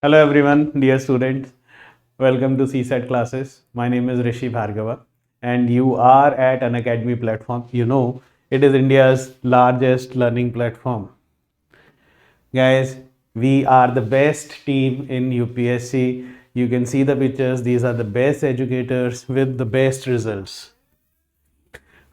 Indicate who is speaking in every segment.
Speaker 1: Hello everyone, dear students. Welcome to CSAT classes. My name is Rishi Bhargava and you are at an academy platform. You know, it is India's largest learning platform. Guys, we are the best team in UPSC. You can see the pictures. These are the best educators with the best results.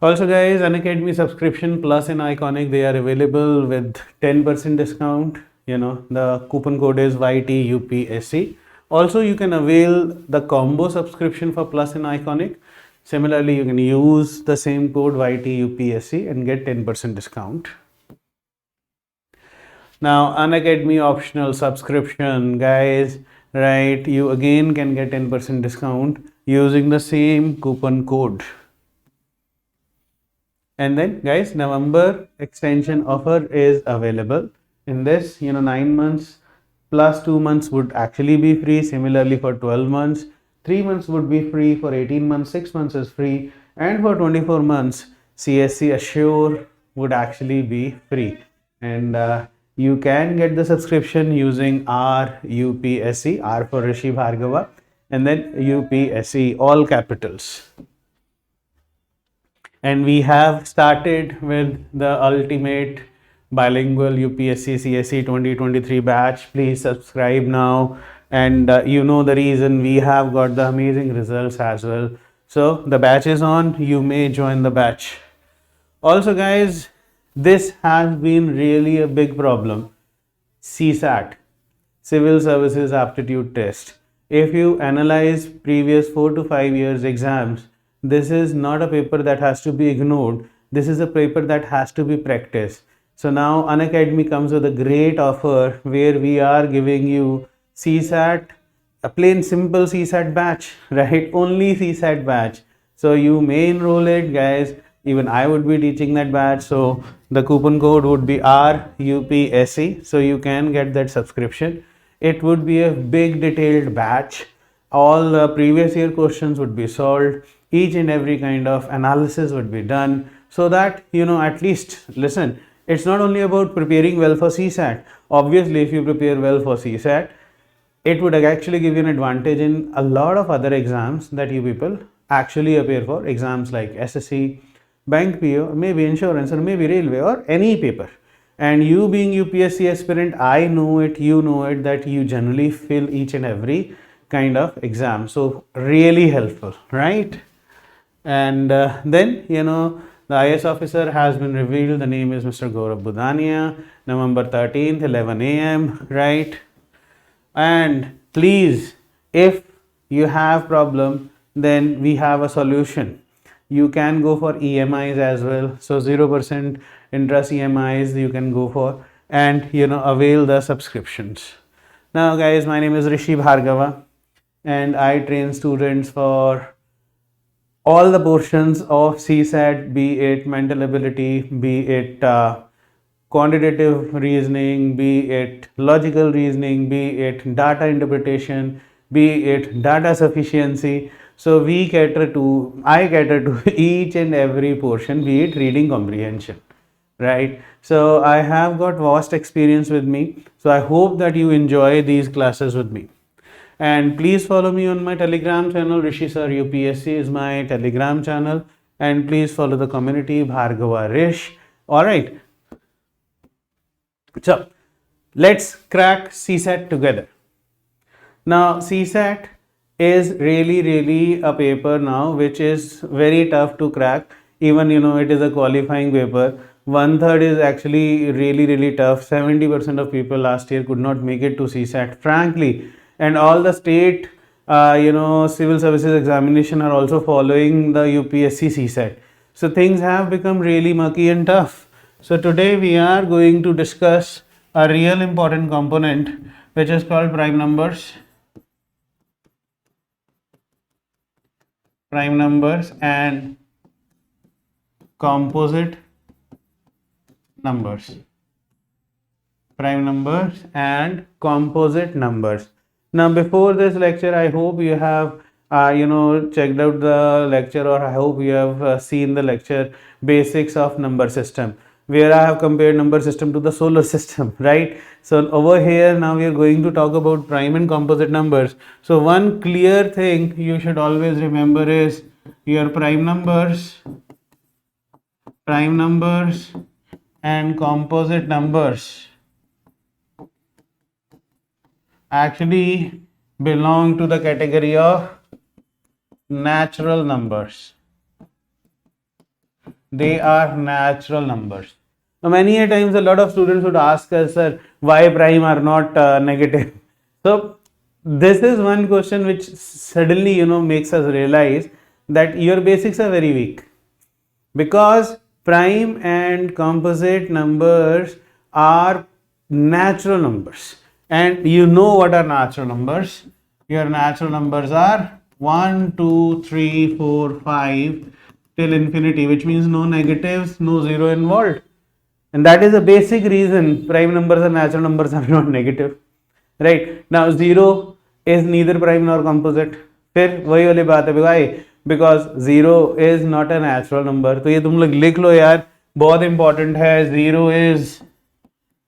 Speaker 1: Also guys, Unacademy subscription plus and Iconic, they are available with 10% discount. The coupon code is YTUPSC. Also, you can avail the combo subscription for plus and Iconic. Similarly, you can use the same code YTUPSC and get 10% discount. Now, Unacademy optional subscription, guys, right? You again can get 10% discount using the same coupon code. And then guys, November extension offer is available. In this, 9 months plus 2 months would actually be free. Similarly, for 12 months, 3 months would be free. For 18 months, 6 months is free. And for 24 months, CSC Assure would actually be free. And you can get the subscription using R UPSC, R for Rishi Bhargava, and then UPSC, all capitals. And we have started with the ultimate bilingual UPSC CSE 2023 batch. Please subscribe now, and you know the reason. We have got the amazing results as well. So the batch is on. You may join the batch. Also guys, this has been really a big problem. CSAT, Civil Services Aptitude Test. If you analyze previous 4 to 5 years exams, this is not a paper that has to be ignored. This is a paper that has to be practiced. So now Unacademy comes with a great offer where we are giving you CSAT, a plain simple CSAT batch, right? Only CSAT batch. So you may enroll it, guys. Even I would be teaching that batch. So the coupon code would be RUPSC. So you can get that subscription. It would be a big detailed batch. All the previous year questions would be solved. Each and every kind of analysis would be done, so that at least, listen, it's not only about preparing well for CSAT. Obviously, if you prepare well for CSAT, it would actually give you an advantage in a lot of other exams that you people actually appear for. Exams like SSC, bank PO, maybe insurance, or maybe railway, or any paper. And you being UPSC aspirant, I know it, you know it, that you generally fill each and every kind of exam. So really helpful, right? And then the IS officer has been revealed. The name is Mr. Gaurav Budania. November 13th, 11 a.m. right? And please, if you have problem, then we have a solution. You can go for EMIs as well. So 0% interest EMIs you can go for, and avail the subscriptions. Now guys, my name is Rishi Bhargava and I train students for all the portions of CSAT, be it mental ability, be it quantitative reasoning, be it logical reasoning, be it data interpretation, be it data sufficiency. So I cater to each and every portion, be it reading comprehension, right? So I have got vast experience with me. So I hope that you enjoy these classes with me. And please follow me on my Telegram channel. Rishi Sir UPSC is my Telegram channel. And please follow the community Bhargava Rish. Alright. So let's crack CSAT together. Now CSAT is really a paper now which is very tough to crack. Even it is a qualifying paper. 1/3 is actually really tough. 70% of people last year could not make it to CSAT, frankly. And all the state civil services examination are also following the UPSC CSAT. So things have become really murky and tough. So today we are going to discuss a real important component which is called prime numbers and composite numbers. Prime numbers and composite numbers. Now before this lecture, I hope you have checked out the lecture, or I hope you have seen the lecture basics of number system. where I have compared number system to the solar system, right? So over here now we are going to talk about prime and composite numbers. So one clear thing you should always remember is your prime numbers and composite numbers actually belong to the category of natural numbers. They are natural numbers. Now, many a times a lot of students would ask us, sir, why prime are not negative? So this is one question which suddenly makes us realize that your basics are very weak, because prime and composite numbers are natural numbers, and you know what are natural numbers. Your natural numbers are 1, 2, 3, 4, 5 till infinity, which means no negatives, no zero involved. And that is the basic reason prime numbers and natural numbers are not negative, right? Now zero is neither prime nor composite. फिर वही वाली बात है भाई, because zero is not a natural number. तो ये तुम लोग लिख लो यार, बहुत इंपॉर्टेंट है. Zero is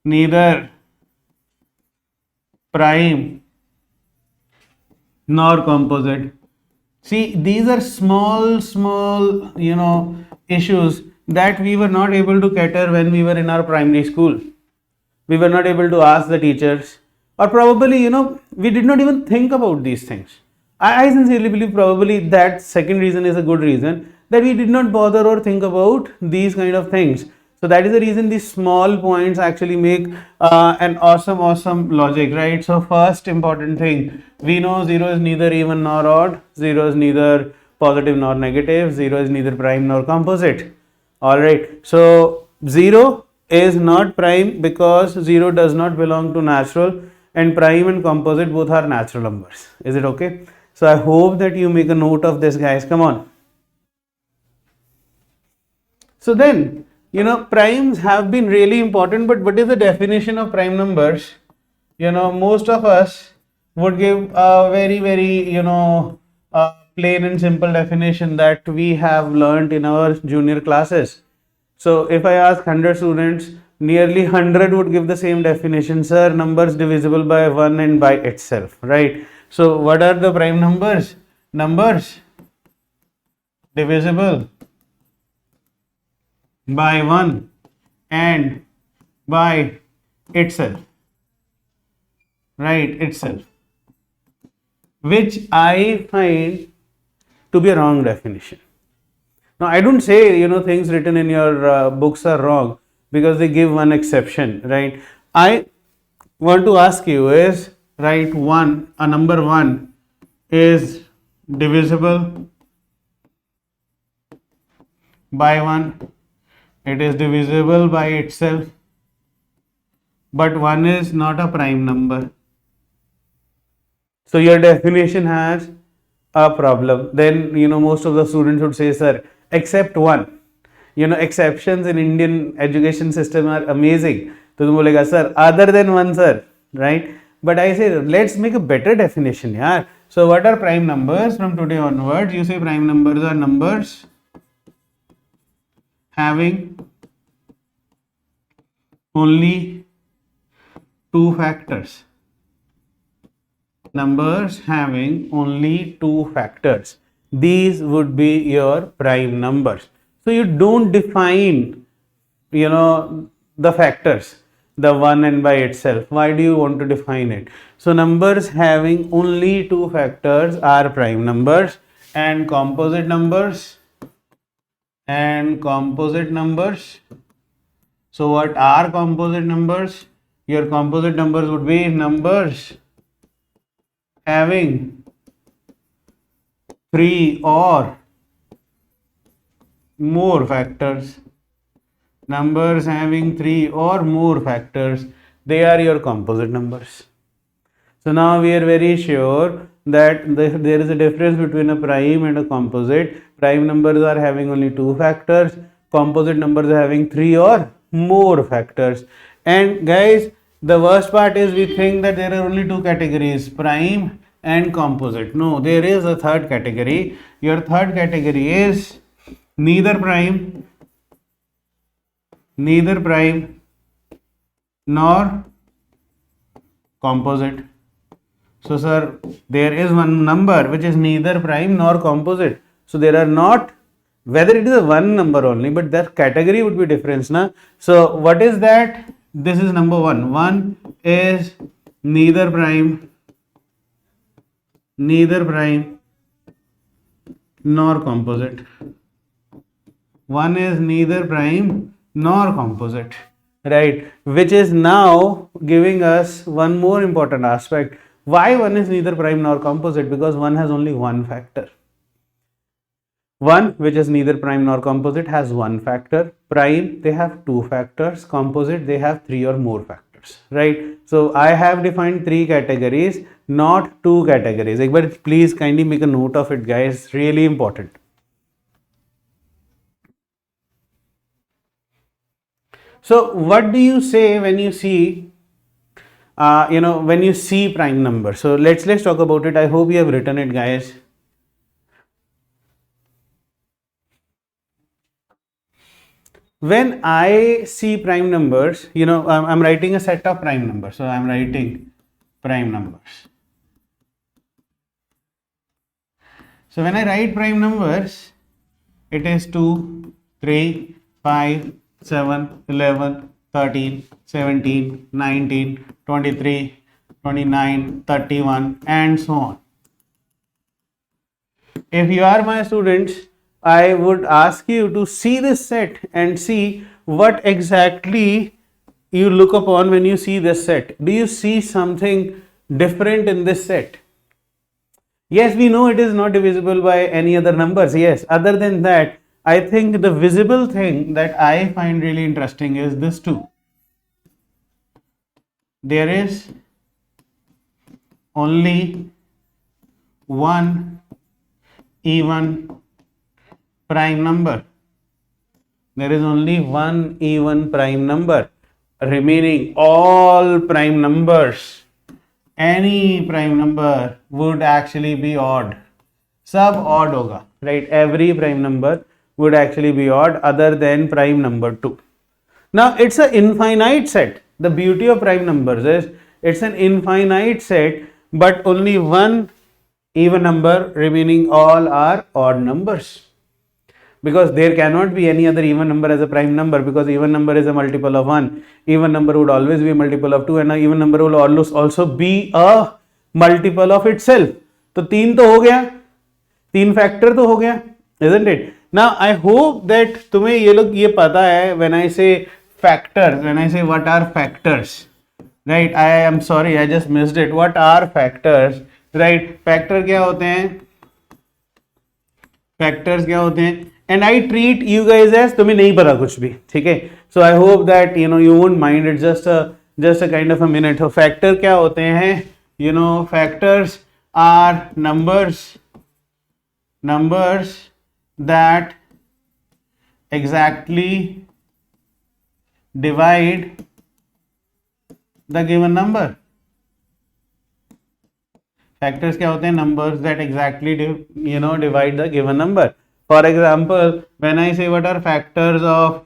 Speaker 1: neither prime nor composite. See, these are small issues that we were not able to cater when we were in our primary school. We were not able to ask the teachers, or probably we did not even think about these things. I sincerely believe probably that second reason is a good reason, that we did not bother or think about these kind of things. So that is the reason these small points actually make an awesome logic, right? So first important thing, we know zero is neither even nor odd, zero is neither positive nor negative, zero is neither prime nor composite. All right, so zero is not prime because zero does not belong to natural, and prime and composite both are natural numbers. Is it okay? So I hope that you make a note of this, guys. Come on. So then, primes have been really important, but what is the definition of prime numbers? Most of us would give a very plain and simple definition that we have learned in our junior classes. So if I ask 100 students, nearly 100 would give the same definition. Sir, numbers divisible by 1 and by itself, right? So what are the prime numbers? Numbers divisible by 1 and by itself, right? Itself, which I find to be a wrong definition. Now I don't say things written in your books are wrong, because they give one exception, right? I want to ask you is, right, a number 1 is divisible by 1. It is divisible by itself, but 1 is not a prime number. So your definition has a problem. Then most of the students would say, sir, except 1. Exceptions in Indian education system are amazing. So तुम बोलेगा, sir, other than 1, sir, right? But I say, let's make a better definition, yaar. So what are prime numbers? From today onwards, you say prime numbers are numbers having only 2 factors. Numbers having only 2 factors. These would be your prime numbers. So you don't define, the factors, the 1 and by itself. Why do you want to define it? So numbers having only 2 factors are prime numbers, and composite numbers. So what are composite numbers? Your composite numbers would be numbers having 3 or more factors. Numbers having 3 or more factors, they are your composite numbers. So now we are very sure that there is a difference between a prime and a composite. Prime numbers are having only 2 factors, composite numbers are having 3 or more factors. And guys, the worst part is we think that there are only 2 categories, prime and composite. No, there is a third category. Your third category is neither prime neither prime nor composite. So sir, there is one number which is neither prime nor composite. So there are not, whether it is a one number only, but that category would be different, na? So what is that? This is number one. One is neither prime nor composite. One is neither prime nor composite, right? Which is now giving us one more important aspect. Why one is neither prime nor composite? Because one has only one factor. One which is neither prime nor composite has one factor. Prime, they have two factors. Composite, they have three or more factors, right? So I have defined three categories, not two categories. But please kindly make a note of it, guys. Really important. So what do you say when you see, when you see prime number? So let's talk about it. I hope you have written it, guys. When I see prime numbers, I'm writing a set of prime numbers. So I'm writing prime numbers. So when I write prime numbers, it is 2, 3, 5, 7, 11, 13, 17, 19, 23, 29, 31, and so on. If you are my students, I would ask you to see this set and see what exactly you look upon when you see this set. Do you see something different in this set? Yes, we know it is not divisible by any other numbers. Yes, other than that, I think the visible thing that I find really interesting is this too. There is only one even prime number. There is only one even prime number. Remaining all prime numbers, any prime number would actually be odd. Sub odd hoga, right? Every prime number would actually be odd other than prime number 2. Now it's an infinite set. The beauty of prime numbers is it's an infinite set, but only one even number, remaining all are odd numbers. Because there cannot be any other even number as a prime number, because even number is a multiple of 1. Even number would always be a multiple of 2, and an even number will also be a multiple of itself. तो 3 तो हो गया, 3 factor तो हो गया, isn't it? Now I hope that तुम्हें ये पता है when I say factors, when I say what are factors, right? I am sorry, I just missed it. What are factors, right? Factor क्या होते हैं? Factors क्या होते हैं? And I treat you guys as तुम्हें नहीं पता कुछ भी, ठीक है? So I hope that you won't mind. It's just a kind of a minute. So factor क्या होते हैं? Factors are numbers that exactly divide the given number. Factors क्या होते हैं? Numbers that exactly divide the given number. For example, when I say what are factors of,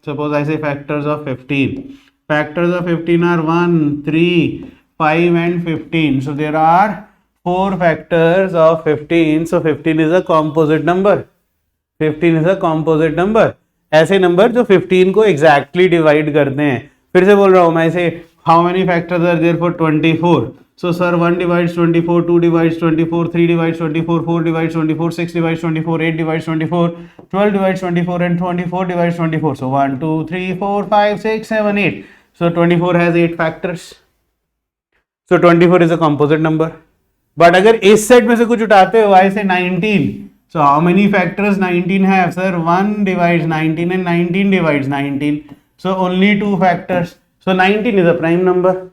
Speaker 1: suppose I say factors of 15. Factors of 15 are 1, 3, 5 and 15. So there are 4 factors of 15. So 15 is a composite number. 15 is a composite number. ऐसे number जो 15 को exactly divide करते हैं. फिर से बोल रहा हूँ मैं, ऐसे how many factors are there for 24? So sir, 1 divides 24, 2 divides 24, 3 divides 24, 4 divides 24, 6 divides 24, 8 divides 24, 12 divides 24 and 24 divides 24. So 1, 2, 3, 4, 5, 6, 7, 8. So 24 has 8 factors. So 24 is a composite number. But अगर इस सेट में से कुछ उठाते हो, I say 19. So how many factors 19 have? Sir, 1 divides 19 and 19 divides 19. So only 2 factors. So 19 is a prime number.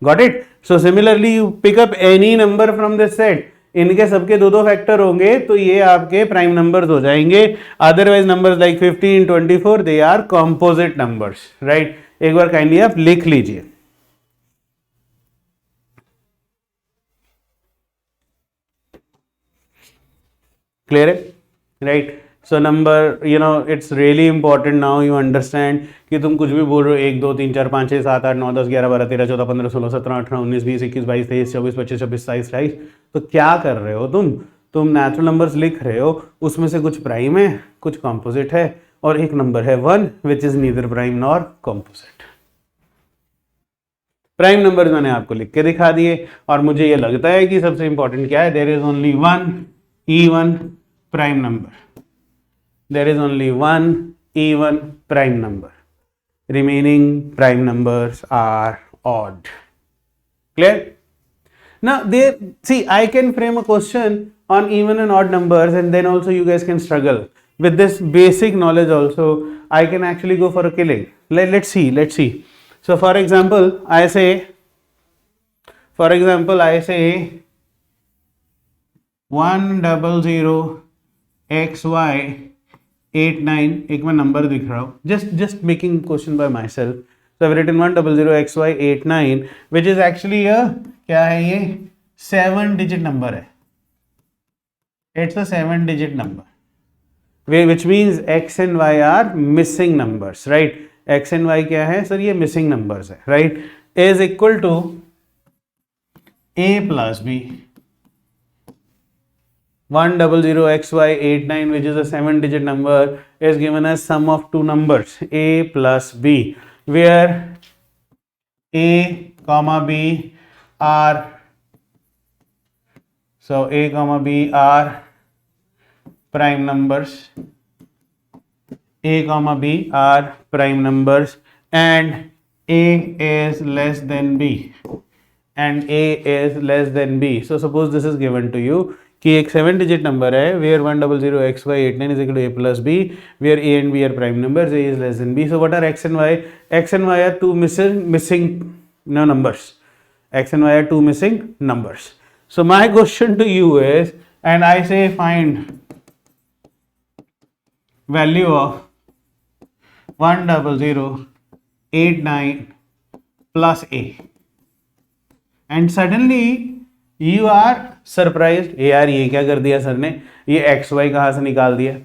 Speaker 1: Got it? So similarly, you pick up any number from this set. इनके सबके दो factor होंगे तो ये आपके prime numbers हो जाएंगे. Otherwise numbers like 15, 24 they are composite numbers, right? एक बार काइंडली आप लिख लीजिए. क्लियर है? Right. So number you know it's really important now you understand कि तुम कुछ भी बोल रहे हो 1 2 3 4 5 6 7 8 9 10 11 12 13 14 15 16 17 18 19 20 21 22 23 24 25 26 27 28, तो क्या कर रहे हो तुम नेचुरल नंबर्स लिख रहे हो, उसमें से कुछ प्राइम है कुछ कॉम्पोजिट है और एक नंबर है 1 which is neither prime nor composite. Prime numbers मैंने आपको लिख के दिखा दिए और मुझे ये लगता है कि सबसे इंपॉर्टेंट क्या है, there is only one even prime number, there is only one even prime number, remaining prime numbers are odd. Clear? Now there, see, I can frame a question on even and odd numbers and then also you guys can struggle with this basic knowledge. Also I can actually go for a killing. Let's see. So for example I say 100xy 89, एक मैं number दिख रहा हूँ, just making question by myself. So I've written 100xy89 which is actually a क्या है ये 7 digit number है, it's a 7 digit number which means x and y are missing numbers, right? x and y क्या है sir, ये missing numbers है, right? is equal to a plus b 100xy89 which is a 7 digit number is given as sum of two numbers a plus b, where a comma b are, so a comma b are prime numbers, a comma b are prime numbers and a is less than b and a is less than b. So suppose this is given to you कि एक 7 digit number है where 100xy89 is equal to a plus b, where a and b are prime numbers, a is less than b. So what are x and y? X and y are two missing numbers. X and y are two missing numbers. So my question to you is, and I say find value of 10089 plus a, and suddenly you are surprised, यार ये क्या कर दिया sir ने, ये x Y कहाँ से निकाल दिया,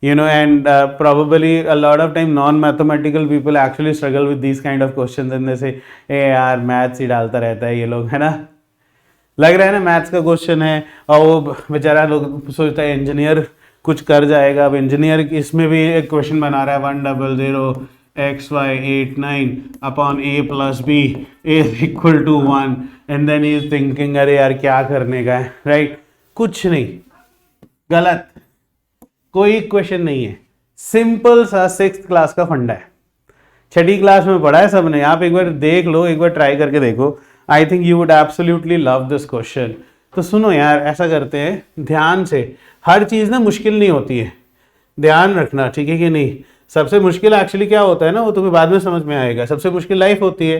Speaker 1: you know, and probably a lot of time non-mathematical people actually struggle with these kind of questions and they say ए यार मैथ्स ही डालता रहता है ये लोग, है ना, लग रहा है ना मैथ्स का क्वेश्चन है और वो बेचारा लोग सोचता है इंजीनियर कुछ कर जाएगा। अब इंजीनियर इसमें भी एक क्वेश्चन बना रहा है 100xy89 upon a plus b is equal to 1 and then he is thinking अरे यार क्या करने का है, राइट? कुछ नहीं, गलत, कोई क्वेश्चन नहीं है, सिंपल सा 6th क्लास का फंडा है, 6ठी क्लास में पढ़ा है सबने, आप एक बार देख लो, एक बार ट्राई करके देखो, I think you would absolutely love this question. तो सुनो यार, ऐसा करते हैं ध्यान से, हर चीज़ ना मुश्किल नहीं होती है, ध्यान रखना, ठीक है कि नहीं? सबसे मुश्किल एक्चुअली क्या होता है ना, वो तुम्हें बाद में समझ में आएगा, सबसे मुश्किल लाइफ होती है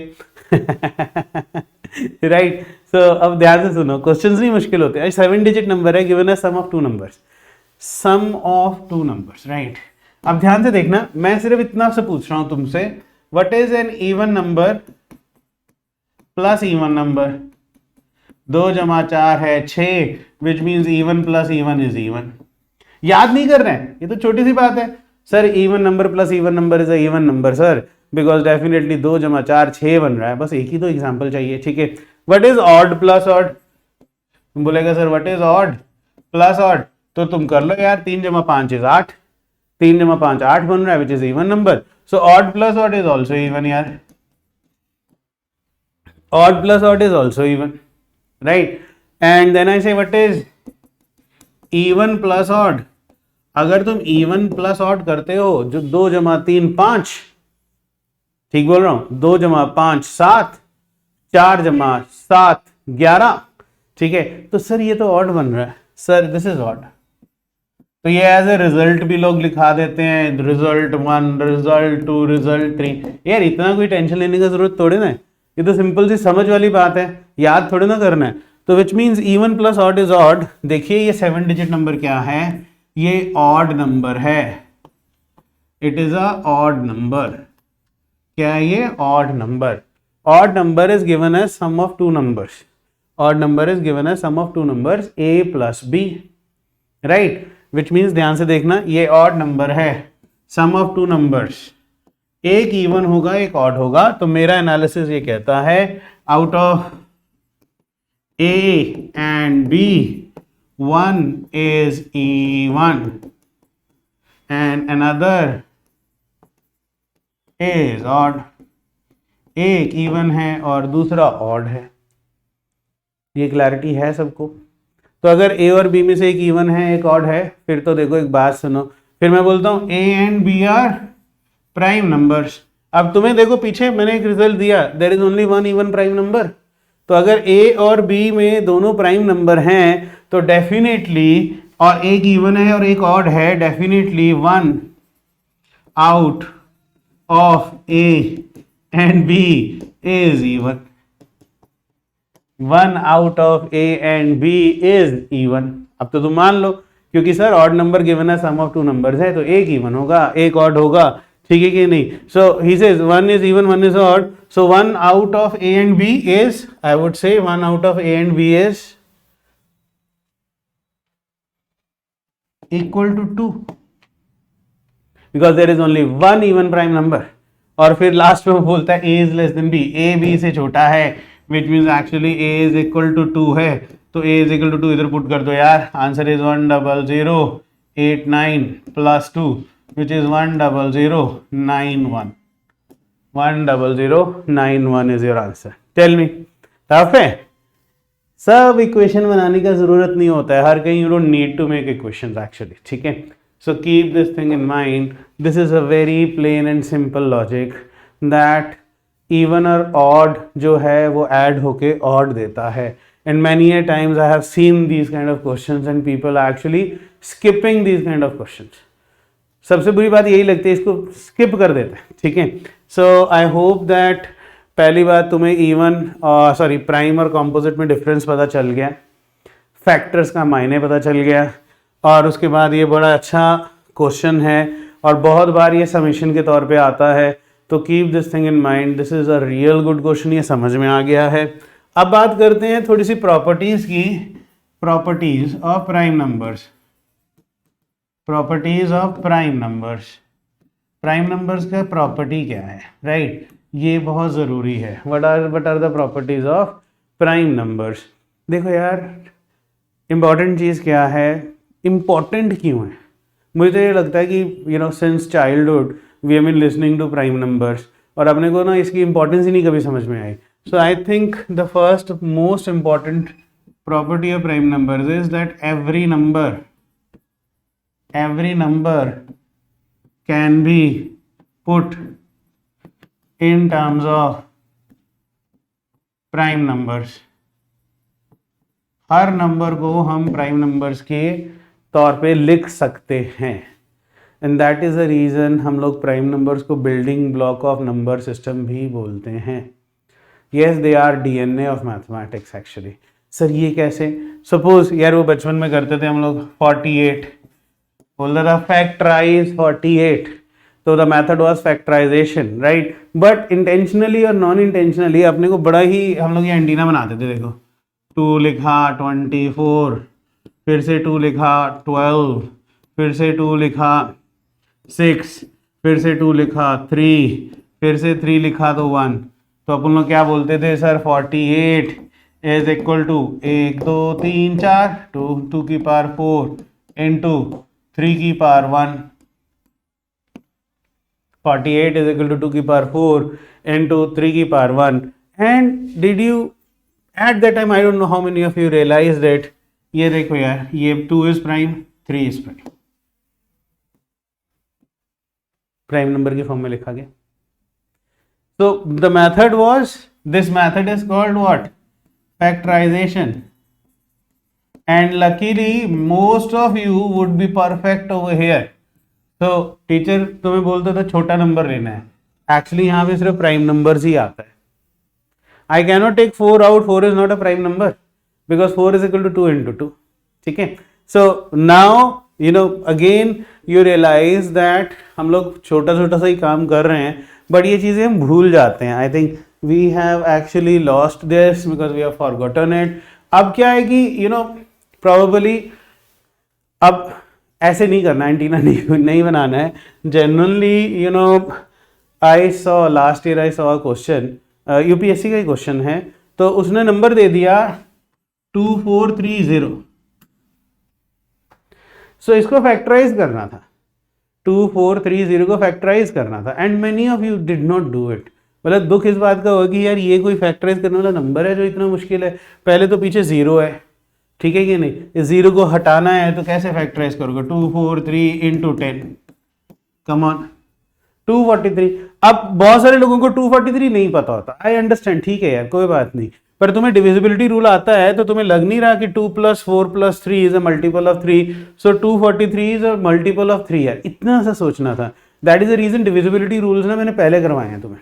Speaker 1: राइट? सो अब ध्यान से सुनो, क्वेश्चंस नहीं मुश्किल होते हैं, 7 डिजिट नंबर है, गिवन है sum of two numbers, sum of two numbers, right? अब ध्यान से देखना, मैं सिर्फ इतना से पूछ रहा हूं तुमसे, what is an even number plus even number? 2 जमा 4 है 6, विच means even plus even is even. याद नहीं कर रहे हैं, ये तो छोटी सी बात है sir, even number plus even number is a even number sir, because definitely 2 जमा 4 6 बन रहा है, बस एक ही तो एग्जांपल चाहिए, ठीक है? What is odd plus odd? तुम बोलेगा sir what is odd plus odd, तो तुम कर लो यार, 3 जमा 5 इज 8, 3 जमा 5 8 बन रहा है, which is even number, so odd plus odd is also even यार, odd plus odd is also even, right? And then I say what is even plus odd? अगर तुम इवन प्लस ऑड करते हो, जो 2 जमा 3 5, ठीक बोल रहा हूं, 2 जमा 5 7, 4 जमा 7 11, ठीक है? तो सर ये तो ऑड बन रहा है सर, दिस इज ऑड, तो ये एज ए रिजल्ट भी लोग लिखा देते हैं, रिजल्ट 1, रिजल्ट 2, रिजल्ट 3। यार इतना कोई टेंशन लेने की जरूरत थोड़ी ना है, ये तो सिंपल सी समझ वाली बात है, याद थोड़ी ना करना है। तो which means even plus odd is odd. देखिए ये 7 डिजिट नंबर क्या है, ये ऑड नंबर है, it is a odd number. क्या है ये? Odd number. Odd number is given as sum of two numbers, odd number is given as sum of two numbers a plus b, right? Which means ध्यान से देखना, ये odd number है, sum of two numbers, एक even होगा एक odd होगा, तो मेरा एनालिसिस ये कहता है out of A and B, one is even and another is odd. एक इवन है और दूसरा ऑड है। ये क्लैरिटी है सबको? तो अगर A और B में से एक इवन है एक ऑड है, फिर तो देखो एक बात सुनो, फिर मैं बोलता हूँ A and B are prime numbers. अब तुम्हें देखो पीछे मैंने एक रिजल्ट दिया, there is only one even prime number. तो अगर A और B में दोनों प्राइम नंबर हैं तो डेफिनेटली, और एक इवन है और एक ऑड है, definitely one out of A and B is even. One out of A and B is even. अब तो तुम मान लो, क्योंकि सर ऑड नंबर गिवन है, सम ऑफ टू नंबर्स है, तो एक इवन होगा एक ऑड होगा, ठीक है कि नहीं? So he says one is even one is odd, so 1 out of A and B is, I would say 1 out of A and B is equal to 2 because there is only one even prime number। और फिर last में बोलता है A is less than B, A B से छोटा है, which means actually A is equal to 2 है, तो A is equal to 2 इधर पुट कर दो यार, answer is 10089 plus 2 which is 10091। 10091 is your answer। Tell me, tough है? सब इक्वेशन बनाने का जरूरत नहीं होता है, हर कहीं you don't need to make equations actually, ठीक है? So keep this thing in mind, this is a very plain and simple logic that even or odd जो है वो add होके odd देता है, and many a times I have seen these kind of questions and people are actually skipping these kind of questions। सबसे बुरी बात यही लगती है, इसको स्किप कर देते हैं, ठीक है? सो आई होप दैट पहली बात तुम्हें इवन सॉरी प्राइम और कॉम्पोजिट में डिफरेंस पता चल गया, फैक्टर्स का मायने पता चल गया, और उसके बाद ये बड़ा अच्छा क्वेश्चन है और बहुत बार ये समीशन के तौर पे आता है, तो keep this thing in mind, this is a real good question, ये समझ में आ गया है। अब बात करते हैं थोड़ी सी प्रॉपर्टीज़ की, properties of prime numbers, properties of prime numbers. Prime numbers का प्रॉपर्टी क्या है, राइट? ये बहुत ज़रूरी है। What are the properties of prime numbers? देखो यार, इम्पॉर्टेंट चीज़ क्या है, इम्पॉर्टेंट क्यों है? मुझे तो ये लगता है कि since childhood we have been listening to prime numbers, और अपने को ना इसकी इंपॉर्टेंस ही नहीं कभी समझ में आई। So I think the first most important property of prime numbers is that every number can be put in terms of prime numbers। Her number को हम प्राइम नंबर्स के तौर पे लिख सकते हैं, and that is the reason हम लोग प्राइम नंबर्स को building block of number system भी बोलते हैं। Yes, they are DNA of mathematics actually. Sir ये कैसे? सपोज यार वो बचपन में करते थे हम लोग, 48 बोल रहा था फैक्टराइज 48, तो the method was factorisation, right? But intentionally और नॉन इंटेंशनली अपने को बड़ा ही हम लोग ये एंटीना बनाते थे। देखो 2 लिखा 24, फिर से 2 लिखा 12, फिर से 2 लिखा 6, फिर से 2 लिखा 3, फिर से 3 लिखा तो 1। तो अपन लोग क्या बोलते थे सर, 48 इज इक्वल टू 1 2 3 4 2 की पावर 4 इंटू 3 की पावर 1। 48 is equal to 2 की पावर 4 into 3 की power 1। And did you at that time, I don't know how many of you realized that, ये देखो यार, ये 2 is prime, 3 is prime, prime number के form में लिखा गया। So the method was, this method is called what? Factorization। And luckily most of you would be perfect over here। तो teacher तुम्हें बोलता था छोटा नंबर लेना है, एक्चुअली यहाँ पे सिर्फ प्राइम नंबर्स ही आता है। I can not take 4 out, 4 is not a prime number because 4 is equal to 2 into 2, ठीक है? So now again you realise that हम लोग छोटा छोटा सा ही काम कर रहे हैं, बट ये चीज़ें हम भूल जाते हैं। I think we have actually lost this because we have forgotten it. अब क्या है कि प्रोबेबली अब ऐसे नहीं करना, एंटीना नहीं बनाना है। Generally you know I saw last year I saw question, UPSC का ही क्वेश्चन है, तो उसने नंबर दे दिया 2430। सो इसको फैक्टराइज करना था, 2430 को फैक्टराइज करना था, and many of you did not do it. मतलब दुख इस बात का होगा कि यार ये कोई फैक्टराइज करने वाला नंबर है जो इतना मुश्किल है? पहले तो पीछे जीरो है, ठीक है कि नहीं? इस जीरो को हटाना है तो कैसे फैक्टराइज करोगे? 243 इंटू 10, कम ऑन 243। अब बहुत सारे लोगों को 243 नहीं पता होता, आई अंडरस्टैंड, ठीक है यार कोई बात नहीं, पर तुम्हें डिविजिबिलिटी रूल आता है तो तुम्हें लग नहीं रहा कि 2 + 4 + 3 is a multiple of 3, so 243 is a multiple of 3 यार, इतना सा सोचना था। That is the reason divisibility rules ना मैंने पहले करवाए हैं तुम्हें,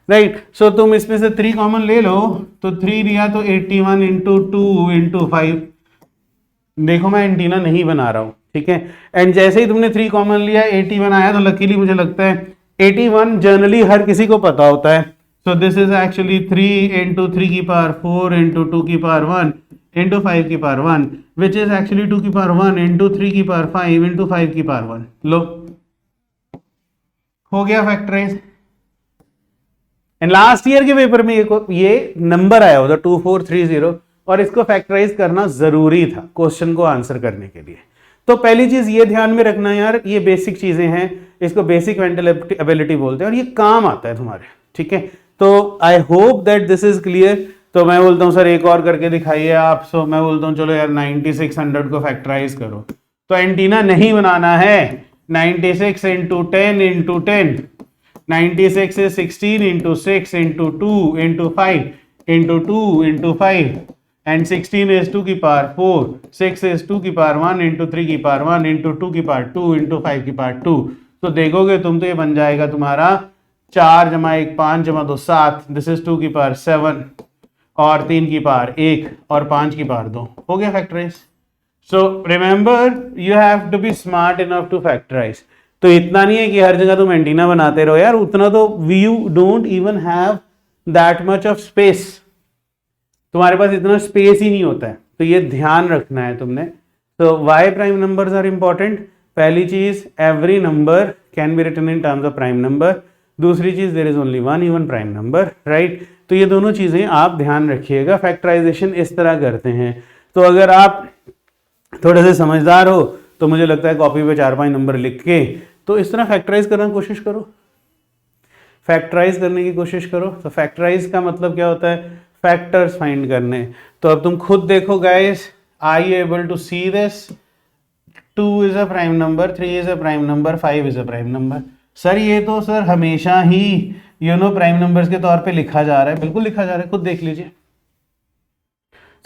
Speaker 1: राइट? सो तुम इसमें से 3 कॉमन ले लो, तो 3 लिया तो 81 इंटू 2 इंटू 5। देखो मैं एंटीना नहीं बना रहा हूँ, ठीक है? एंड जैसे ही तुमने 3 कॉमन लिया 81 आया, तो लकीली मुझे लगता है 81 जनरली हर किसी को पता होता है। सो दिस इज एक्चुअली 3 इंटू 3 की पावर 4 इंटू 2 की पावर 1 इंटू 5 की पावर 1, विच इज एक्चुअली 2 की पावर 1 इंटू 3 की पावर 5 इंटू 5 की पावर 1। लो, हो गया फैक्टराइज। एंड लास्ट ईयर के पेपर में ये नंबर आया होता 2430, और इसको फैक्टराइज करना जरूरी था क्वेश्चन को आंसर करने के लिए। तो पहली चीज ये ध्यान में रखना यार, ये बेसिक चीजें हैं, इसको बेसिक मेंटल एबिलिटी बोलते हैं, और ये काम आता है तुम्हारे, ठीक है? तो I hope that this is clear. तो मैं बोलता हूँ सर एक और करके दिखाइए आप। सो मैं बोलता हूँ चलो यार 9600 को फैक्टराइज करो। तो एंटीना नहीं बनाना है, 96 into 10 into 10, 96 is 16 into 6 into 2 into 5 into 2 into 5, and 16 is 2 की पावर 4, 6 is 2 की पावर 1 into 3 की पावर 1 into 2 की पावर 2 into 5 की पावर 2। तो देखोगे तुम तो ये बन जाएगा तुम्हारा 4 जमा 1 5 जमा 2 7, दिस इज 2 की पावर 7 और 3 की पावर 1 और 5 की पावर 2। हो गया factorise. So remember you have to be smart enough to factorise. तो इतना नहीं है कि हर जगह तुम एंटीना बनाते रहो यार, उतना तो you don't even have that much of space, तुम्हारे पास इतना स्पेस ही नहीं होता है, तो ये ध्यान रखना है तुमने। तो why prime numbers are important? पहली चीज, every number can be written in terms of prime number. दूसरी चीज, there is only one even prime number, right? तो ये दोनों चीजें आप ध्यान रखिएगा। फैक्टराइजेशन इस तरह करते हैं। तो अगर आप थोड़े से समझदार हो तो मुझे लगता है कॉपी पे 4-5 नंबर लिख के तो इस तरह फैक्टराइज करने की कोशिश करो, फैक्टराइज करने की कोशिश करो। तो फैक्टराइज का मतलब क्या होता है? फैक्टर्स फाइंड करने। तो अब तुम खुद देखो guys, are you able to see this? 2 is a prime number, 3 is a prime number, 5 is a prime number. Sir ये तो सर हमेशा ही प्राइम नंबर्स के तौर पे लिखा जा रहा है। बिल्कुल लिखा जा रहा है, खुद देख लीजिए।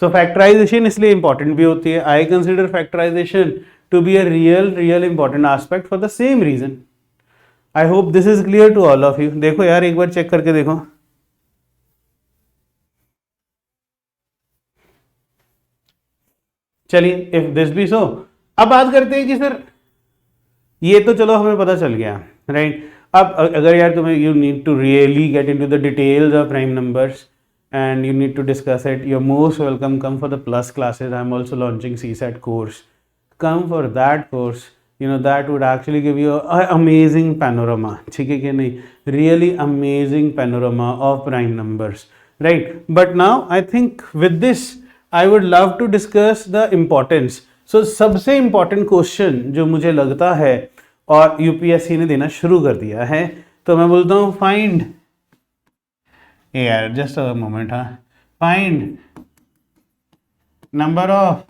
Speaker 1: सो फैक्टराइजेशन इसलिए इंपॉर्टेंट भी होती है। I consider factorisation to be a real important aspect for the same reason. I hope this is clear to all of you. देखो यार एक बार चेक करके देखो। चलिए, if this be so, अब बात करते हैं कि सर ये तो चलो हमें पता चल गया, राइट? अब अगर यार तुम्हें you need to really get into the details of prime numbers and you need to discuss it, you're most welcome. Come for the plus classes. I'm also launching CSAT course. Come for that course, that would actually give you an amazing panorama, ठीक है कि नहीं? Really amazing panorama of prime numbers, right? But now I think with this I would love to discuss the importance. So सबसे important question जो मुझे लगता है और यूपीएससी ने देना शुरू कर दिया है, तो मैं बोलता हूँ find, यार just a moment, हाँ, find number of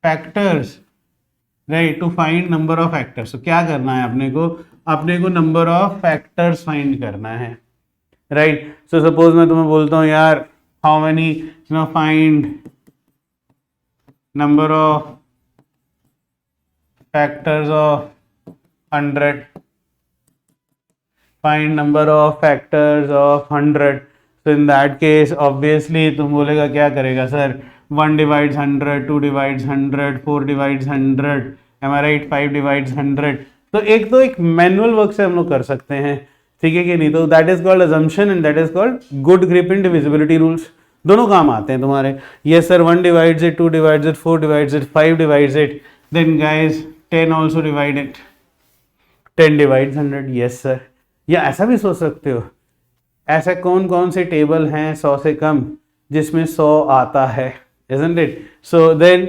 Speaker 1: factors, right? To find number of factors. So क्या करना है अपने को number of factors find करना है, right? So suppose मैं तुम्हें बोलता हूँ यार how many, find number of factors of 100, find number of factors of 100. So in that case obviously तुम बोलेगा क्या करेगा sir? 1 divides 100, 2 divides 100, 4 divides 100, am I right? 5 divides 100. तो एक मैनुअल वर्क से हम लोग कर सकते हैं, ठीक है कि नहीं? तो that is called assumption and that is called good grip in divisibility rules. दोनों काम आते हैं तुम्हारे। Yes sir, 1 divides it, 2 divides it, 4 divides it, 5 divides it, Then guys 10 also divide it. 10 divides 100, yes sir. या ऐसा भी सोच सकते हो, ऐसे कौन कौन से टेबल हैं 100 से कम जिसमें 100 आता है, isn't it? So then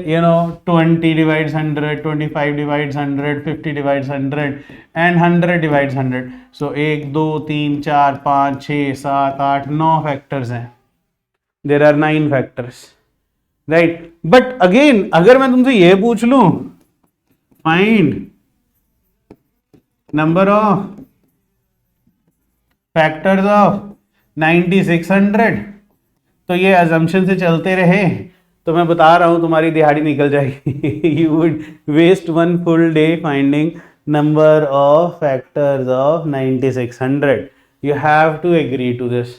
Speaker 1: 20 divides 100, 25 divides 100, 50 divides 100 and 100 divides 100. So 1 2 3 4 5 6 7 8 9 factors हैं. There are 9 factors, right? But again अगर मैं तुमसे ये पूछ लूं find number of factors of 9600, तो ये assumption से चलते रहे तो मैं बता रहा हूं तुम्हारी दिहाड़ी निकल जाएगी. You would waste one full day finding number of factors of 9600. You have to agree to this.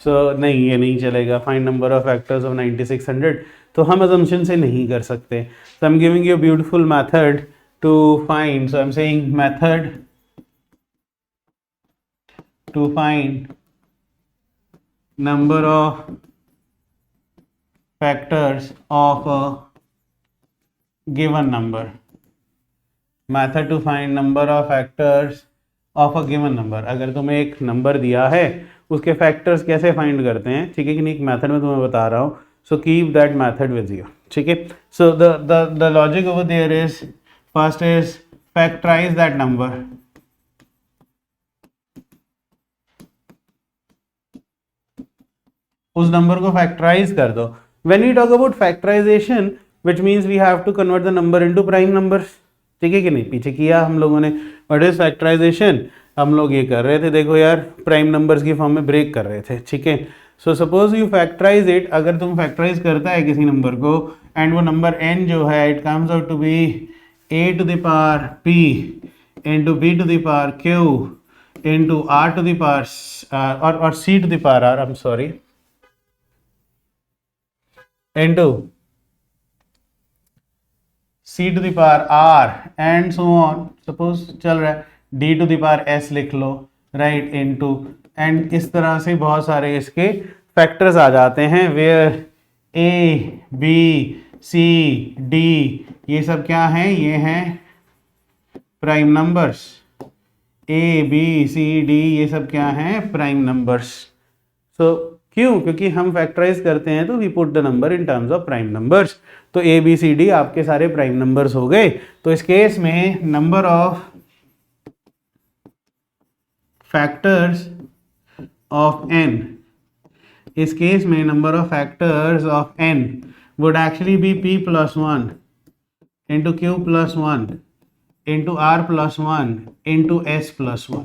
Speaker 1: So नहीं, ये नहीं चलेगा. Find number of factors of 9600 तो हम assumption से नहीं कर सकते. So I'm giving you a beautiful method to find. So I'm saying method to find number of factors of a given number. Method to find number of factors of a given number. अगर तुम्हें एक number दिया है उसके factors कैसे find करते हैं, ठीक है कि नहीं, एक मेथड में तुम्हें बता रहा हूँ. So keep that method with you, ठीक है. So the logic over there is first is factorise that number. उस नंबर को फैक्टराइज कर दो. When we talk about factorisation which means we have to convert the number into prime numbers, ठीक है कि नहीं, पीछे किया हम लोगों ने. व्हाट इज फैक्टराइजेशन, हम लोग ये कर रहे थे, देखो यार, प्राइम नंबर्स की फॉर्म में ब्रेक कर रहे थे, ठीक है. So suppose you factorise it, अगर तुम फैक्टराइज करता है किसी नंबर को एंड वो नंबर n जो है it comes out to be a to the power p into b to the power q into r to the power or c to the power r, I'm sorry, into c to the power r and so on. Suppose चल रहा है d to the power s लिख लो, right, into and इस तरह से बहुत सारे इसके फैक्टर्स आ जाते हैं where a b c d ये सब क्या हैं, ये हैं prime numbers. a b c d ये सब क्या हैं, प्राइम नंबर्स. सो क्यों, क्योंकि हम फैक्टराइज करते हैं तो we put the number in terms of prime numbers. तो ए बी सी डी आपके सारे प्राइम नंबर्स हो गए. तो इस केस में number of factors of n, इस केस में number of factors of n would actually be p plus 1 into q plus 1 into r plus 1 into s plus 1.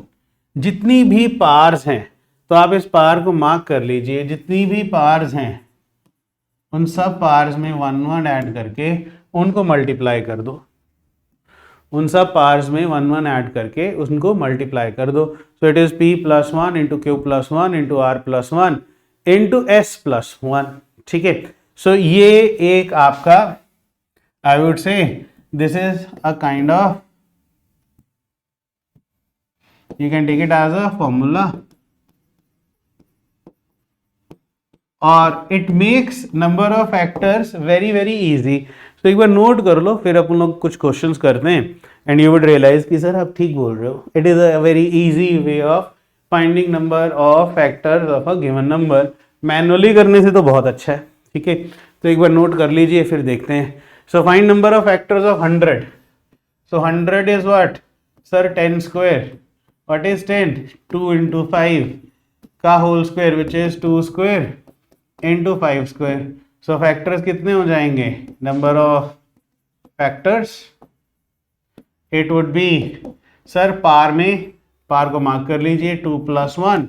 Speaker 1: जितनी भी पार्स हैं, तो आप इस पार को मार्क कर लीजिए, जितनी भी पार्स हैं उन सब पार्स में 1 1 ऐड करके उनको मल्टीप्लाई कर दो. उन सब पार्स में 1 1 ऐड करके उनको मल्टीप्लाई कर दो. सो it is p plus 1 into q plus 1 into r plus 1 into s plus 1, ठीक है. सो ये एक आपका, I would say this is a kind of, you can take it as a formula or it makes number of factors very very easy. तो एक बार note कर लो, फिर अपन लोग कुछ क्वेश्चंस करते हैं एंड यू वुड रियलाइज कि सर आप ठीक बोल रहे हो. It is a very easy way of finding number of factors of a given number. Manually करने से तो बहुत अच्छा है, ठीक है. तो एक बार नोट कर लीजिए, फिर देखते हैं. So find number of factors of 100. So 100 is what sir, 10 square. What is 10? 2 into 5 का whole square which is 2 square into 5 square. So factors कितने हो जाएंगे, number of factors it would be, sir pair में, pair को mark कर लीजिए, 2 plus 1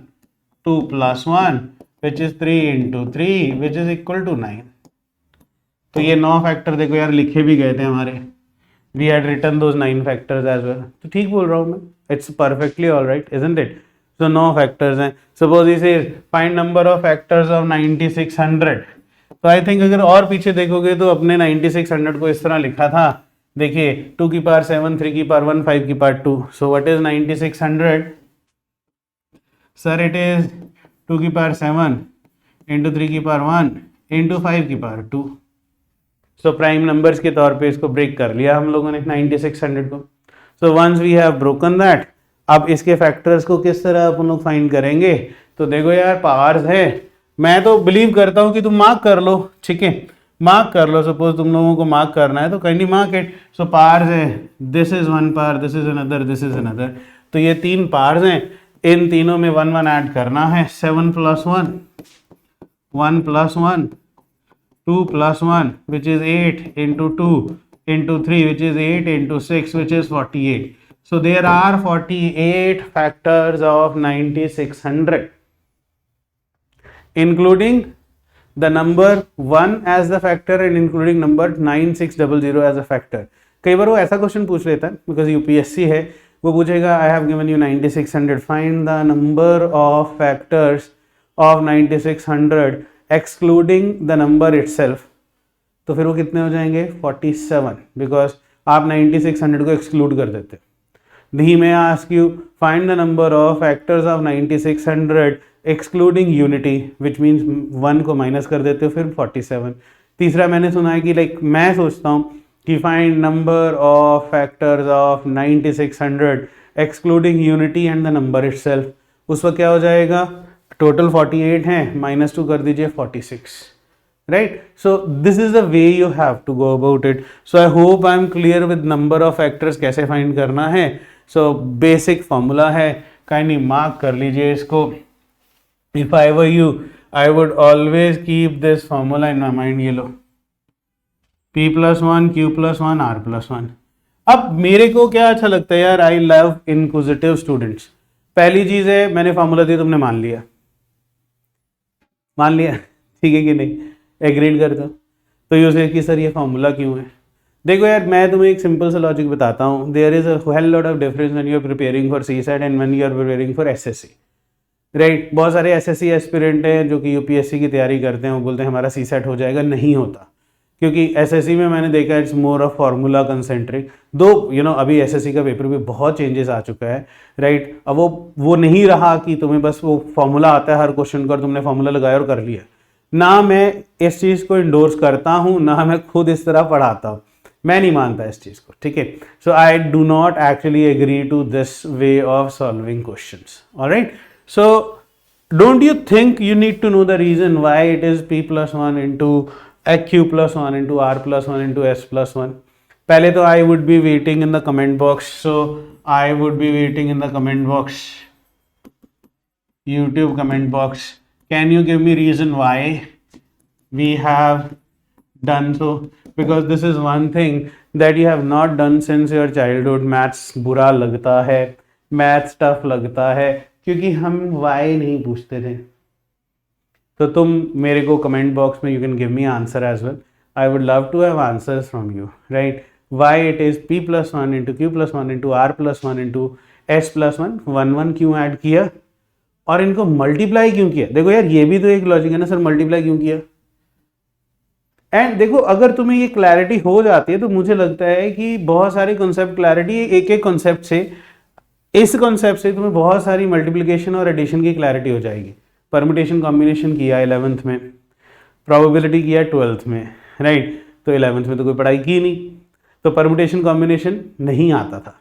Speaker 1: 2 plus 1 which is 3 into 3 which is equal to 9. तो ये 9 फैक्टर देखो यार लिखे भी गए थे हमारे. We had written those 9 factors as well. तो ठीक बोल रहा हूँ मैं, it's perfectly all right, isn't it? So 9 factors हैं. Suppose he says find number of factors of 9600. तो I think अगर और पीछे देखोगे तो अपने 9600 को इस तरह लिखा था, देखिए 2 की पावर 7, 3 की पावर 1, 5 की power 2. So what is 9600? Sir it is 2 की पावर 7 into 3 की पावर 1 into 5 की पावर 2. सो प्राइम नंबर्स के तौर पे इसको ब्रेक कर लिया हम लोगों ने 9600 को। So once we have broken that, अब इसके फैक्टर्स को किस तरह अपन लोग फाइंड करेंगे? तो देखो यार, पावर्स है, मैं तो बिलीव करता हूँ कि तुम मार्क कर लो, ठीक है, मार्क कर लो। सपोज तुम लोगों को मार्क करना है तो kindly mark it. So pairs है, this is one pair, this is another, this is another. तो ये 3 पार्स हैं, इन तीनों में 1 1 ऐड करना है। 7 + 1, 1 + 1, 2 + 1 which is 8 into 2 into 3 which is 8 into 6 which is 48. So there are 48 factors of 9600, including the number 1 as the factor and including number 9600 as a factor. कई बार वो ऐसा क्वेश्चन पूछ लेता है, बिकॉज यूपीएससी है, वो पूछेगा I have given you 9600, find the number of factors of 9600 excluding the number itself. तो फिर वो कितने हो जाएंगे? 47, बिकॉज आप 9600 को एक्सक्लूड कर देते। ही में ask you find the number of factors of 9600 excluding unity, which means 1 को माइनस कर देते हो, फिर 47। तीसरा मैंने सुना है कि मैं सोचता हूँ कि find number of factors of 9600 excluding unity and the number itself. उस वक्त क्या हो जाएगा? टोटल 48 हैं, -2 कर दीजिए 46, राइट? So this is the way you have to go about it. So I hope I am clear with number of factors कैसे फाइंड करना है। सो बेसिक फॉर्मूला है, काइंडली मार्क कर लीजिए इसको। If I were you, I would always keep this formula in my mind. ये लो, P + 1, Q + 1, R + 1। अब मेरे को क्या अच्छा लगता है यार, आई लव इनक्विजिटिव स्टूडेंट्स। पहली चीज है, मैंने फॉर्मूला दिया, तुमने मान लिया, ठीक है कि नहीं? एग्रीड कर दो। तो ये उसे कि सर ये फॉर्मूला क्यों है? देखो यार, मैं तुम्हें एक सिंपल सा लॉजिक बताता हूँ। There is a hell lot of difference when you are preparing for CSAT and when you are preparing for SSC, right? बहुत सारे एसएससी एस्पिरेंट हैं जो कि यूपीएससी की तैयारी करते हैं, वो बोलते हैं हमारा सीसैट हो जाएगा। नहीं होता, क्योंकि एसएससी में मैंने देखा it's more of formula concentric. दो अभी एसएससी का पेपर में बहुत चेंजेस आ चुका है, राइट? अब वो नहीं रहा कि तुम्हें बस वो फार्मूला आता है हर क्वेश्चन का और तुमने फार्मूला लगाया और कर लिया। ना मैं इस चीज़ को इंडोर्स करता हूँ, ना मैं खुद इस तरह पढ़ाता हूँ, मैं नहीं मानता इस चीज़ को, ठीक है? So I do not actually agree to this way of solving questions, alright? So don't you think you need to know the reason why it is P + 1 into Q + 1 into R + 1 into S + 1? पहले तो I would be waiting in the comment box. So I would be waiting in the comment box, YouTube comment box. Can you give me reason why we have done so? Because this is one thing that you have not done since your childhood. Maths बुरा लगता है, maths tough लगता है, क्योंकि हम Y नहीं पूछते थे। तो तुम मेरे को कमेंट बॉक्स में you can give me answer as well. I would love to have answers from you, right? Why it is P + 1 into Q + 1 into R + 1 into S + 1, 1 1 क्यों ऐड किया और इनको मल्टीप्लाई क्यों किया? देखो यार, ये भी तो एक लॉजिक है ना सर, मल्टीप्लाई क्यों किया? एंड देखो, अगर तुम्हें ये क्लैरिटी हो जाती है तो मुझे लगता है कि बहुत सारे कॉन्सेप्ट क्लैरिटी, एक एक कॉन्सेप्ट से, इस कॉन्सेप्ट से तुम्हें बहुत सारी मल्टीप्लिकेशन और एडिशन की क्लैरिटी हो जाएगी। परमुटेशन कॉम्बिनेशन किया 11th में, प्रोबेबिलिटी किया 12th में, राइट? तो 11th में तो कोई पढ़ाई की नहीं, तो परमुटेशन कॉम्बिनेशन नहीं आता था,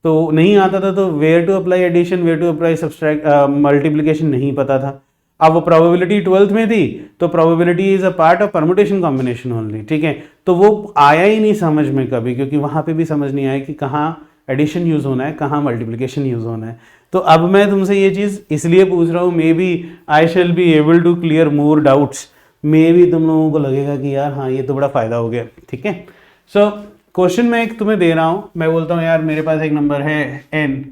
Speaker 1: तो where to apply addition, where to apply subtract, multiplication नहीं पता था। अब वो प्रोबेबिलिटी 12th में थी, तो probability is a part of permutation combination only, ठीक है? तो वो आया ही नहीं समझ में कभी, क्योंकि वहाँ पे भी समझ नहीं आया कि कहाँ एडिशन यूज होना है, कहाँ मल्टीप्लिकेशन यूज होना है। तो अब मैं तुमसे ये चीज़ इसलिए पूछ रहा हूँ, maybe I shall be able to clear more doubts. Maybe तुम लोगों को लगेगा कि यार हाँ, ये तो बड़ा फायदा हो गया, ठीक है? सो क्वेश्चन मैं एक तुम्हें दे रहा हूँ, मैं बोलता हूँ यार मेरे पास एक नंबर है n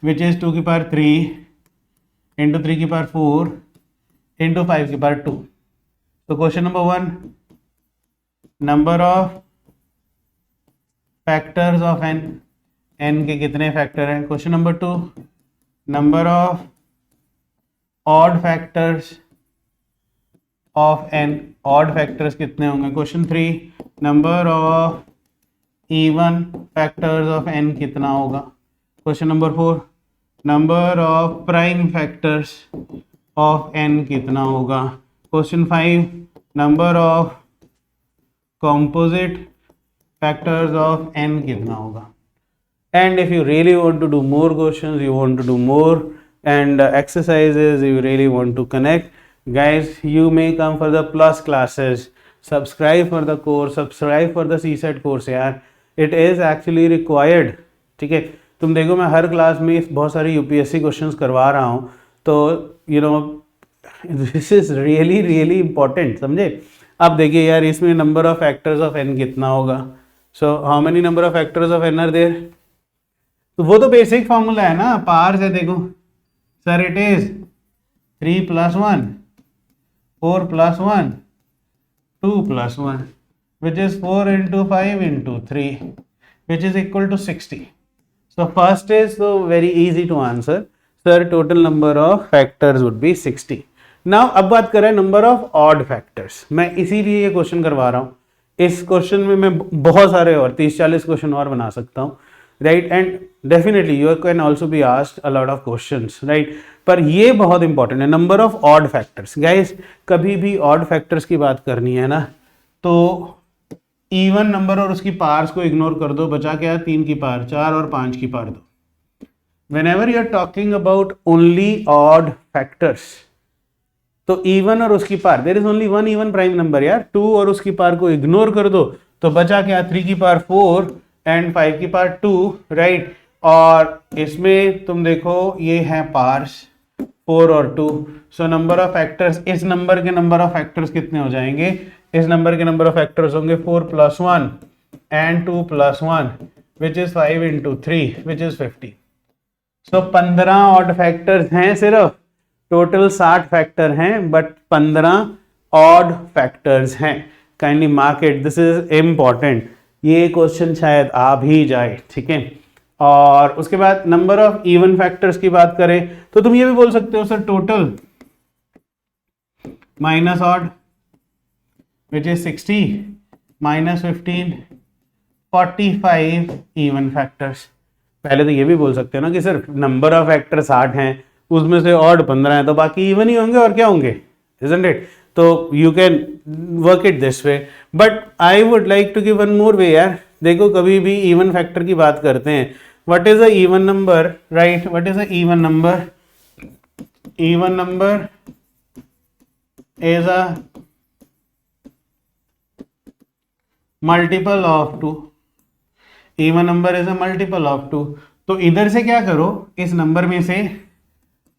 Speaker 1: विच इज 2 की पावर 3 इंटू 3 की पावर 4 इंटू 5 की पावर 2। तो question number 1, number of factors of n के कितने फैक्टर हैं? Question number 2, number of odd factors of n, odd factors कितने होंगे? Question 3, number of even factors of n कितना होगा? Question number 4, number of prime factors of n कितना होगा? Question 5, number of composite factors of n कितना होगा. And if you really want to do more questions, you want to do more and exercises, you really want to connect, guys, you may come for the plus classes. Subscribe for the course, subscribe for the CSET course यार. It is actually required. ठीक है, तुम देखो मैं हर class में बहुत सारे UPSC questions करवा रहा हूँ, तो you know this is really really important, समझे. अब देखिए यार, इसमें number of factors of N कितना होगा. So how many number of factors of N are there. तो वो तो बेसिक फॉर्मूला है ना, पार से देखो sir, it is 3 + 1, 4 + 1, 2 + 1, which is 4 × 5 × 3, which is equal to 60. So first is so very easy to answer. Sir, total number of factors would be 60. Now अब बात करें नंबर ऑफ ऑड फैक्टर्स. मैं इसीलिए ये क्वेश्चन करवा रहा हूँ. इस क्वेश्चन में मैं बहुत सारे और 30-40 क्वेश्चन और बना सकता हूँ, right. And definitely you can also be asked a lot of questions, right. पर ये बहुत इंपॉर्टेंट है, number of odd factors. Guys, कभी भी ऑड फैक्टर्स की बात करनी है ना, तो इवन नंबर और उसकी पार्स को इग्नोर कर दो, बचा क्या है, 3 की पार 4 और 5 की pair 2. Whenever you are talking about only odd factors, तो इवन और उसकी pair, there is only one even prime number यार. 2 और उसकी पार को इग्नोर कर दो, तो बचा क्या, 3 की पार 4 एंड 5 की पार 2, राइट. और इसमें तुम देखो ये है पार्स 4 और 2. सो नंबर ऑफ फैक्टर्स, इस नंबर के नंबर ऑफ फैक्टर्स कितने हो जाएंगे, इस नंबर के नंबर ऑफ फैक्टर्स होंगे 4 + 1 and 2 + 1, which is 5 × 3, which is 50. So 15 odd factors हैं सिर्फ, टोटल 60 फैक्टर हैं, बट 15 ऑड फैक्टर्स हैं. Kindly mark it, this is important. ये क्वेश्चन शायद आ भी जाए, ठीक है. और उसके बाद नंबर ऑफ इवन फैक्टर्स की बात करें तो तुम ये भी बोल सकते हो sir, total minus odd, which is 60 minus 15, 45 even factors. पहले तो ये भी बोल सकते हो ना कि सर नंबर ऑफ फैक्टर 60 हैं, उसमें से ऑड 15 है, तो बाकी इवन ही होंगे और क्या होंगे, isn't it? तो you can work it this way, but I would like to give one more way यार. देखो, कभी भी इवन फैक्टर की बात करते हैं, what is a even number, right. What is a even number, even number is a multiple of 2. Even number is a multiple of 2. तो इधर से क्या करो, इस नंबर में से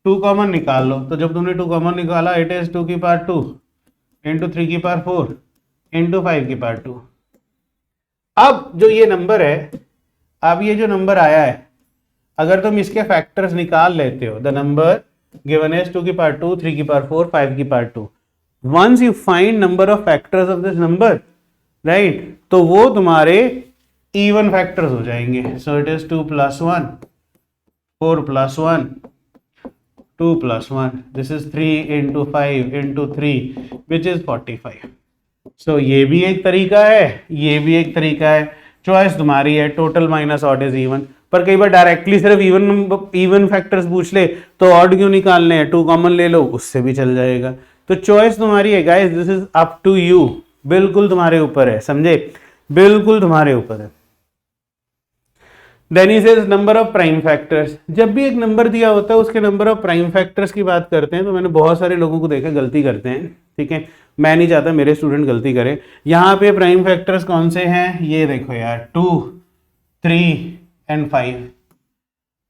Speaker 1: 2 कॉमन निकाल लो. तो जब तुमने 2 कॉमन निकाला, इट इज 2 की पावर 2 × 3 की पावर 4 × 5 की पावर 2. अब जो ये नंबर है, अब ये जो नंबर आया है, अगर तुम इसके फैक्टर्स निकाल लेते हो, द नंबर गिवन इज 2 की पावर 2, 3 की पावर 4, 5 की power 2. Once you find number of factors of this number, right, तो वो तुम्हारे इवन फैक्टर्स हो जाएंगे. So it is 2 + 1, 4 + 1, 2 + 1, this is 3 × 5 × 3, which is 45. सो ये भी एक तरीका है, ये भी एक तरीका है, चॉइस तुम्हारी है. Total minus odd is even. पर कई बार डायरेक्टली सिर्फ इवन फैक्टर्स पूछ ले तो ऑड क्यों निकालने हैं, 2 कॉमन ले लो, उससे भी चल जाएगा. तो चॉइस तुम्हारी है guys, this is up to you. बिल्कुल तुम्हारे ऊपर है, समझे, बिल्कुल तुम्हारे ऊपर है. Then he says number of prime factors. जब भी एक नंबर दिया होता है, उसके नंबर ऑफ प्राइम फैक्टर्स की बात करते हैं, तो मैंने बहुत सारे लोगों को देखा गलती करते हैं, ठीक है. मैं नहीं चाहता मेरे स्टूडेंट गलती करें. यहाँ पे प्राइम फैक्टर्स कौन से हैं, ये देखो यार, 2, 3 एंड 5.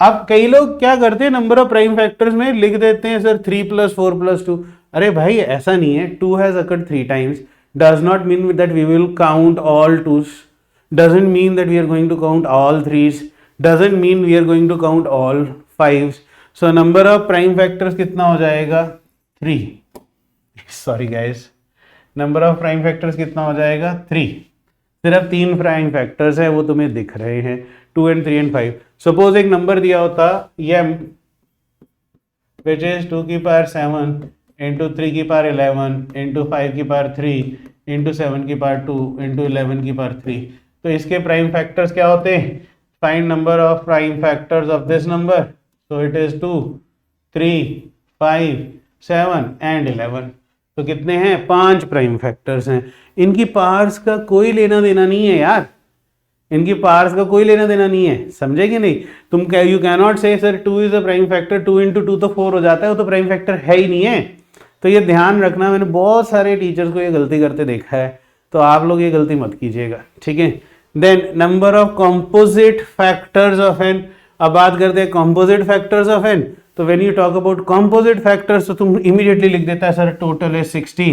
Speaker 1: अब कई लोग क्या करते हैं, नंबर ऑफ प्राइम फैक्टर्स में लिख देते हैं सर 3 + 4 + 2. अरे भाई ऐसा नहीं है. 2 has occurred 3 times, does not mean that we will count all 2s, doesn't mean that we are going to count all 3s, doesn't mean we are going to count all 5s. so number of prime factors कितना हो जाएगा, 3. sorry guys, number of prime factors कितना हो जाएगा, 3. सिर्फ 3 prime factors है, वो तुम्हें दिख रहे हैं, 2 and 3 and 5. सपोज एक नंबर दिया होता m, which is 2 की पावर 7 × 3 की पावर 11 × 5 की पावर 3 × 7 की पावर 2 × 11 की पावर 3. तो इसके प्राइम फैक्टर्स क्या होते हैं, find number of prime factors of this number. So it is 2, 3, 5, 7 and 11. तो कितने हैं, 5 प्राइम फैक्टर्स हैं। इनकी पावर्स का कोई लेना देना नहीं है यार, इनकी पावर्स का कोई लेना देना नहीं है, समझे कि नहीं। तुम यू कैन नॉट से sir 2 is a prime factor, 2 into 2 तो 4 हो जाता है, वो तो प्राइम फैक्टर है ही नहीं है। तो ये ध्यान रखना, मैंने बहुत सारे टीचर्स को ये गलती करते देखा है, तो आप लोग ये गलती मत कीजिएगा, ठीक है। Then number of composite factors of N, अब बात करते हैं कॉम्पोजिट फैक्टर्स ऑफ एन। तो when you talk about composite factors तो तुम इमीडिएटली लिख देता है सर टोटल इज 60,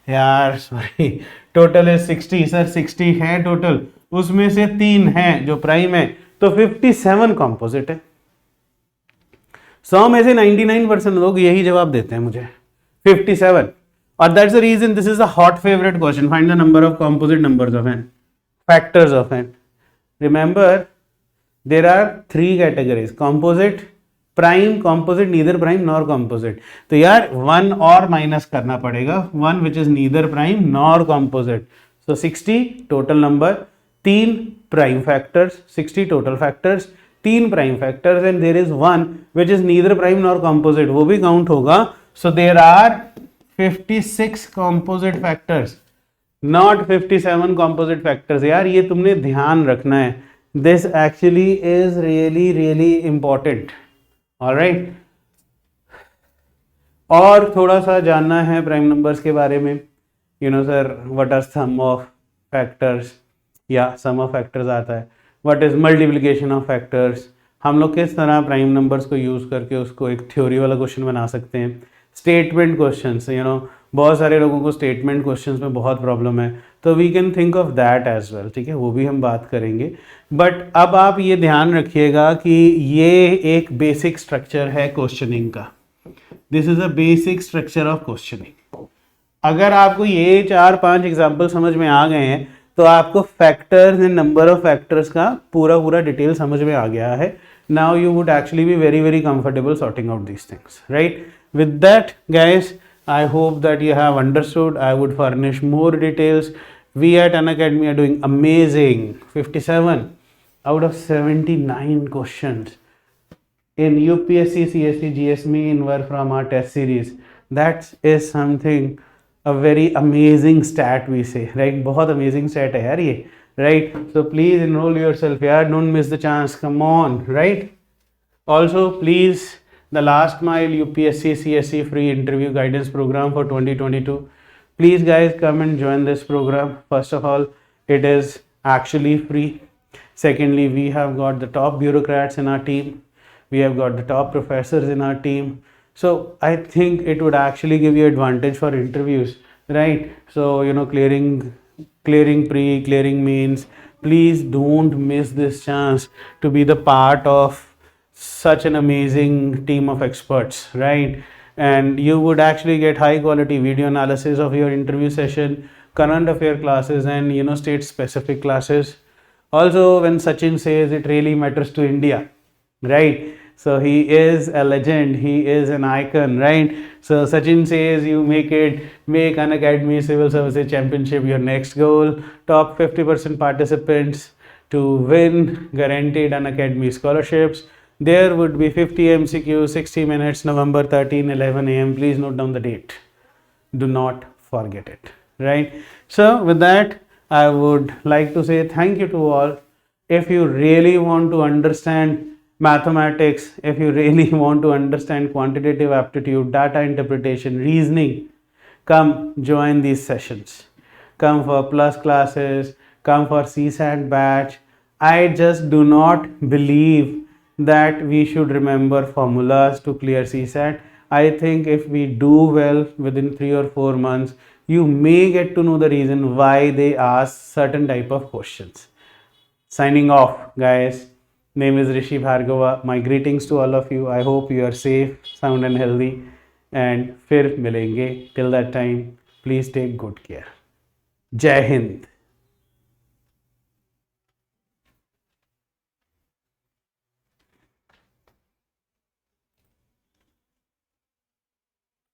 Speaker 1: यार सॉरी, टोटल इज 60, सर 60 है टोटल, उसमें से 3 है जो प्राइम है, तो 57 कॉम्पोजिट है। 100 में से 99% लोग यही जवाब देते हैं मुझे, 57, और that's the reason this is a hot favourite question, find the number of composite numbers of N, factors of N. Remember there are 3 categories, composite, prime, composite, neither prime nor composite. तो यार 1 और minus करना पड़ेगा, 1 which is neither prime nor composite, so 60 total number, 3 prime factors, 60 total factors, 3 prime factors, and there is 1 which is neither prime nor composite, वो भी count होगा। So there are 56 composite factors, not 57 composite factors. यार ये तुमने ध्यान रखना है, this actually is really really important, alright. और थोड़ा सा जानना है प्राइम नंबर्स के बारे में, you know sir what are sum of factors, या सम ऑफ फैक्टर्स आता है, what is multiplication of factors, हम लोग किस तरह प्राइम नंबर्स को यूज़ करके उसको एक थ्योरी वाला क्वेश्चन बना सकते हैं। स्टेटमेंट क्वेश्चंस, यू नो बहुत सारे लोगों को स्टेटमेंट क्वेश्चंस में बहुत प्रॉब्लम है, तो we can think of that as well, ठीक है, वो भी हम बात करेंगे। बट अब आप ये ध्यान रखिएगा कि ये एक बेसिक स्ट्रक्चर है क्वेश्चनिंग का, this is a basic structure of questioning. अगर आपको ये 4-5 एग्जाम्पल समझ में आ गए हैं तो आपको factors and number of factors का पूरा पूरा डिटेल समझ में आ गया है। Now you would actually be very very comfortable sorting out these things, right. With that guys, I hope that you have understood. I would furnish more details. We at Unacademy are doing amazing. 57 out of 79 questions in UPSC, CSC, GSME were from our test series. That is something, a very amazing stat we say, right? बहुत amazing stat है यार ये, right? So please enroll yourself यार, don't miss the chance, come on, right? Also please, the Last Mile UPSC CSC free interview guidance program for 2022. Please guys come and join this program. First of all, it is actually free. Secondly, we have got the top bureaucrats in our team. We have got the top professors in our team. So I think it would actually give you advantage for interviews, right? So, you know, clearing pre, clearing mains. Please don't miss this chance to be the part of such an amazing team of experts, right? And you would actually get high quality video analysis of your interview session, current affair classes, and you know state specific classes. Also, when Sachin says it really matters to India, right? So he is a legend, he is an icon, right? So Sachin says you make Unacademy Civil Services Championship your next goal. Top 50% participants to win guaranteed Unacademy scholarships. There would be 50 MCQs, 60 minutes, November 13, 11 a.m. Please note down the date. Do not forget it, right? So with that, I would like to say thank you to all. If you really want to understand mathematics, if you really want to understand quantitative aptitude, data interpretation, reasoning, come join these sessions. Come for plus classes, come for CSAT batch. I just do not believe that we should remember formulas to clear CSAT. I think if we do well within 3 or 4 months, you may get to know the reason why they ask certain type of questions. Signing off, guys. Name is Rishi Bhargava. My greetings to all of you. I hope you are safe, sound and healthy. And फिर मिलेंगे. Till that time, please take good care. Jai Hind.